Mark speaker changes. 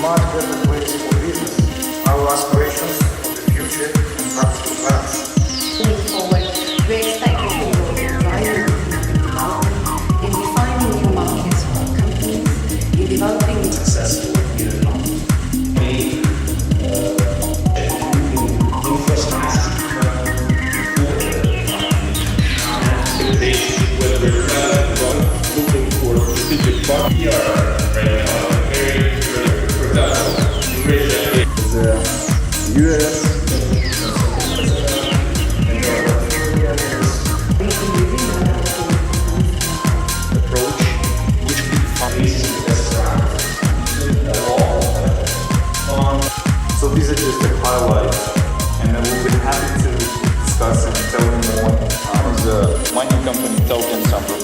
Speaker 1: much better place for business. Our aspirations for the future and practical plans.
Speaker 2: Moving forward, we expect to grow driving development in defining new markets for our companies, in developing
Speaker 3: successful in looking for strategic partners. We are right now very, for example,
Speaker 1: The US
Speaker 3: approach, which we define
Speaker 1: So these are just a highlight, and I will be happy to discuss and tell you more.
Speaker 4: The mining company Token Sample